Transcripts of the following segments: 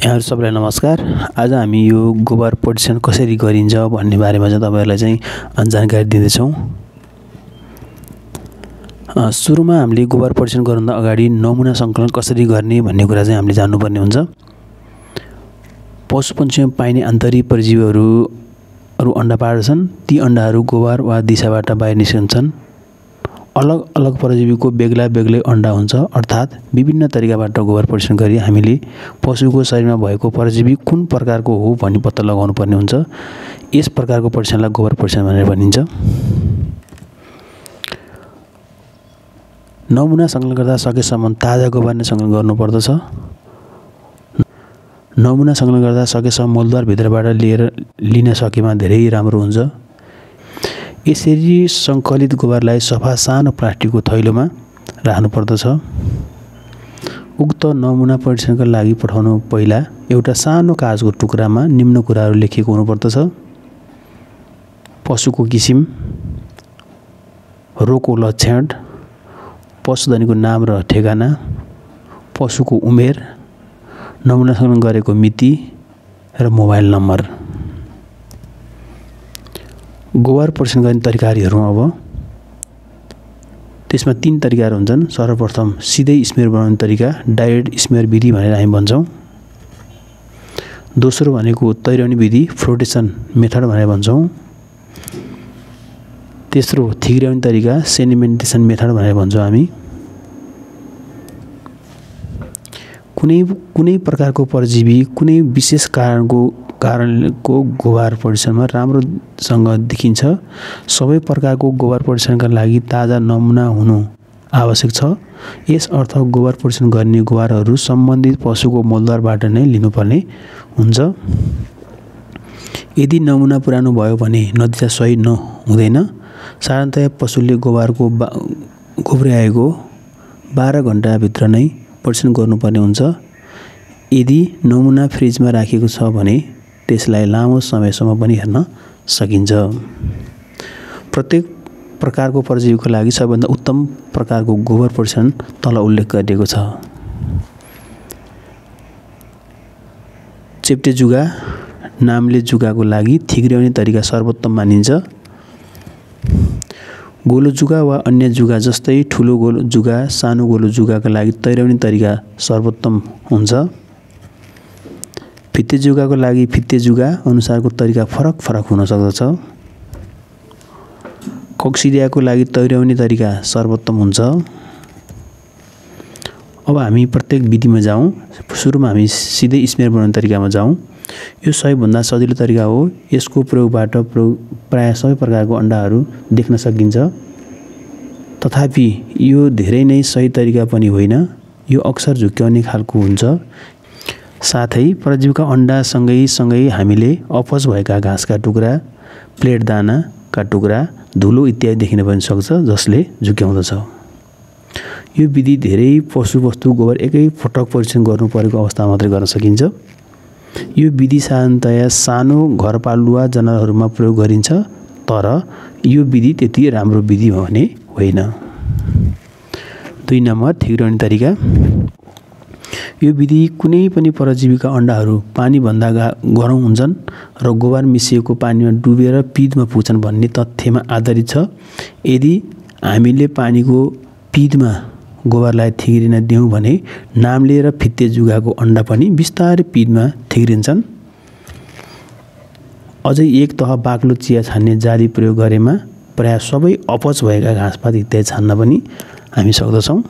यहाँहरु सबैलाई नमस्कार। आज हामी यो गोबर परीक्षण कसरी गरिन्छ भन्ने बारेमा चाहिँ तपाईहरुलाई चाहिँ जानकारी दिँदै छौं। सुरुमा हामीले गोबर परीक्षण गर्नुभन्दा अगाडि नमुना संकलन कसरी गर्ने भन्ने कुरा चाहिँ हामीले जान्नुपर्ने हुन्छ। पशुपन्छीमा पाइने आन्तरिक परजीवीहरु अण्डा पार्छन्। ती अण्डाहरु गोबर वा दिशाबाट बाहिर निस्कन्छन्। अलग अलग परजीवीको बेग्ला बेग्लै अण्डा हुन्छ, अर्थात विभिन्न तरिकाबाट गोबर परीक्षण गरी हामीले पशुको शरीरमा भएको परजीवी कुन प्रकारको हो भनी पत्ता लगाउनु पर्ने हुन्छ। यस प्रकारको परीक्षणलाई गोबर परीक्षण भनेर भनिन्छ। नमुना संकलन गर्दा सकेसम्म ताजा गोबर नै संकलन गर्नुपर्दछ। नमुना संकलन गर्दा सकेसम्म मूलद्वार भित्रबाट लिन सकेमा धेरै राम्रो हुन्छ। यसरी संकलित गोबरलाई सफा सानो प्लास्टिकको थैलोमा राख्नुपर्दछ। उक्त नमुना परीक्षणका लागि पठाउनु पहिला एउटा सानो कागजको टुक्रामा निम्न कुराहरू लेखिएको हुनुपर्दछ। पशुको किसिम, रोगको लक्षण, पशुधनीको नाम र ठेगाना, पशुको उमेर, नमुना संकलन गरेको मिति र मोबाइल नम्बर। गोबर परीक्षण गर्ने तरिकाहरू अब त्यसमा 3 तरिकाहरू हुन्छन्। सर्वप्रथम सिधै स्मेयर बनाउने तरिका, डाइरेक्ट स्मेयर विधि भनेर हामी भन्छौं। दोस्रो भनेको तैरौनी विधि, फ्लोटेसन मेथड भनेर भन्छौं। तेस्रो थिग्र्याउने तरिका, सेडिमेन्टेसन मेथड भनेर भन्छौं हामी। कुनै प्रकारको परजीवी कुनै विशेष कारणको गोबर परीक्षणमा राम्रोसँग देखिन्छ। सबै प्रकारको गोबर परीक्षणका लागि ताजा नमुना हुनु आवश्यक छ। यस अर्थ गोबर परीक्षण गर्ने गोबरहरू सम्बन्धित पशुको मूलद्वारबाट नै लिनुपर्ने हुन्छ। यदि नमुना पुरानो भयो भने नतिजा सही हुँदैन। साधारणतया पशुले गोब्र्याएको 12 घण्टाभित्र नै परीक्षण गर्नुपर्ने हुन्छ। यदि नमुना फ्रिजमा राखिएको छ भने त्यसलाई लामो समयसम्म पनि हेर्न सकिन्छ। प्रत्येक प्रकारको परजीवीको लागि सबैभन्दा उत्तम प्रकारको गोबर परीक्षण तल उल्लेख गरिएको छ। चेप्टे जुगा नामले जुगाको लागि थिग्र्याउने तरिका सर्वोत्तम मानिन्छ। गोलो जुगा वा अन्य जुगा जस्तै ठुलो गोलो जुगा, सानो गोलो जुगाका लागि तैरौनी तरिका सर्वोत्तम हुन्छ। फित्ते जुगाको लागि फित्ते जुगा अनुसारको तरिका फरक हुन सक्दछ। कक्सिडियाको लागि तैरौनी तरिका सर्वोत्तम हुन्छ। अब हामी प्रत्येक विधिमा जाउँ। सुरुमा हामी सिधै स्मेयर बनाउने तरिकामा जाउँ। यो सबैभन्दा सजिलो तरिका हो। यसको प्रयोगबाट प्राय सबै प्रकारको अण्डाहरू देख्न सकिन्छ। तथापि यो धेरै नै सही तरिका पनि होइन। यो अक्सर झुक्क्याउने खालको हुन्छ। साथै परजीवीका अण्डा सँगै हामीले अपच भएका घाँसका टुक्रा, प्लेट दानाका टुक्रा, धुलो इत्यादि देखिन पनि सक्छ जसले झुक्क्याउँदछ। यो विधि धेरै पशुवस्तु गोबर एकै पटक परीक्षण गर्नु परेको अवस्थामा मात्रै गर्न सकिन्छ। यो विधि साधारणतया सानो घरपालुवा जनावरहरूमा प्रयोग गरिन्छ, तर यो विधि त्यति राम्रो विधि भने होइन। 2 नम्बर थिग्र्याउने तरिका। यो विधि कुनै पनि परजीवीका अण्डाहरू पानीभन्दा गरम हुन्छन् र गोबर मिसिएको पानीमा डुबेर पिँधमा पुग्छन् भन्ने तथ्यमा आधारित छ। यदि हामीले पानीको पिँधमा गोबरलाई थिग्रिन दियौं भने नामले र फित्ते जुगाको अण्डा पनि बिस्तारै पिँधमा थिग्रिन्छन्। अझै एक तह बाक्लो चिया छान्ने जाली प्रयोग गरेमा प्राय सबै अपच भएका घाँसपात इत्यादि छान्न पनि हामी सक्दछौँ।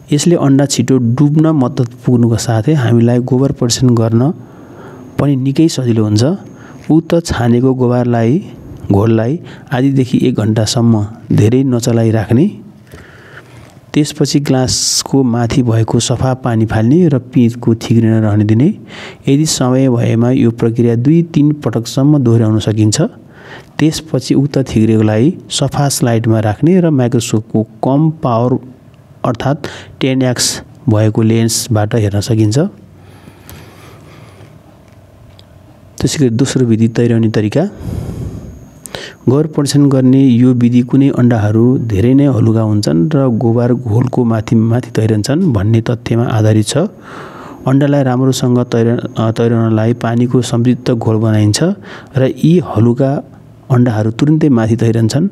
यसले अण्डा छिटो डुब्न मद्दत पुग्नुको साथै हामीलाई गोबर परीक्षण गर्न पनि निकै सजिलो हुन्छ। उक्त छानेको घोललाई आधीदेखि 1 घण्टासम्म धेरै नचलाई राख्ने। त्यसपछि ग्लासको माथि भएको सफा पानी फाल्ने र पिँधको थिग्रिन रहन दिने। यदि समय भएमा यो प्रक्रिया 2-3 पटकसम्म दोहोर्याउन सकिन्छ। त्यसपछि उक्त थिग्रिएकोलाई सफा स्लाइडमा राख्ने र माइक्रोस्कोपको कम पावर अर्थात् 10x भएको लेन्सबाट हेर्न सकिन्छ। त्यसैगरी दोस्रो विधि तैरौनी तरिका। गोबर परीक्षण गर्ने यो विधि कुनै अण्डाहरू धेरै नै हलुका हुन्छन् र गोबर घोलको माथि तैरन्छन् भन्ने तथ्यमा आधारित छ। अन्डालाई राम्रोसँग तैराउनलाई पानीको समृद्ध घोल बनाइन्छ र यी हलुका अन्डाहरू तुरुन्तै माथि तैरन्छन्।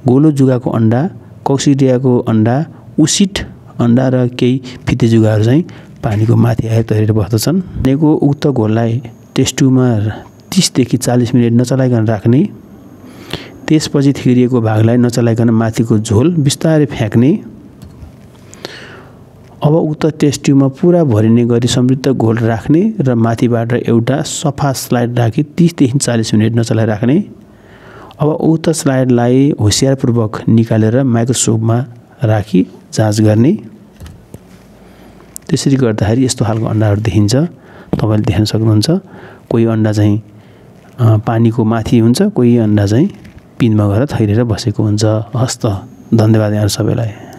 गोलो जुगाको अन्डा, कक्सिडियाको अन्डा, उसिट अन्डा र केही फितेजुगाहरू चाहिँ पानीको माथि आएर तैरेर बस्दछन्। पानीको उक्त घोललाई टेस्ट ट्युबमा 30 देखि 40 मिनेट नचलाइकन राख्ने। त्यसपछि थिरिएको भागलाई नचलाइकन माथिको झोल बिस्तारै फ्याँक्ने। अब उक्त टेस्ट ट्युबमा पुरा भरिने गरी समृद्ध घोल राख्ने र माथिबाट एउटा सफा स्लाइड राखी 30 देखि 40 मिनेट नचलाइ राख्ने। अब उक्त स्लाइडलाई होसियारपूर्वक निकालेर माइक्रोस्कोपमा राखी जाँच गर्ने। त्यसरी गर्दाखेरि यस्तो खालको अन्डाहरू देखिन्छ। तपाईले देख्न सक्नुहुन्छ। कोही अन्डा चाहिँ पानीको माथि हुन्छ, कोही अन्डा चाहिँ पिनमा गएर थैरेर बसेको हुन्छ। हस्त धन्यवाद यहाँ सबैलाई।